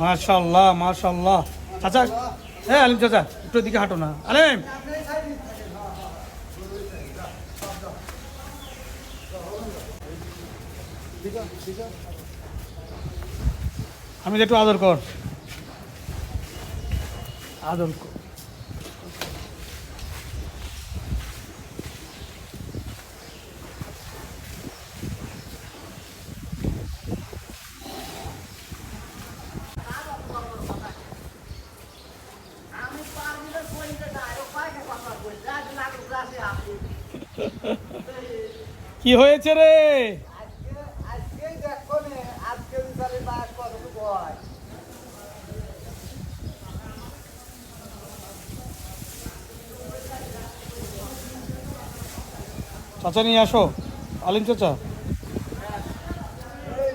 মাশাআল্লাহ মাশাআল্লাহ। চাচা, হ্যাঁ আলিম চাচা একটু দিকে হাঁটো না আলিম। আমি একটু আদর কর, আদর কর। কি হয়েছে রে? চাচা নিয়ে আসো, আলিম চাচা।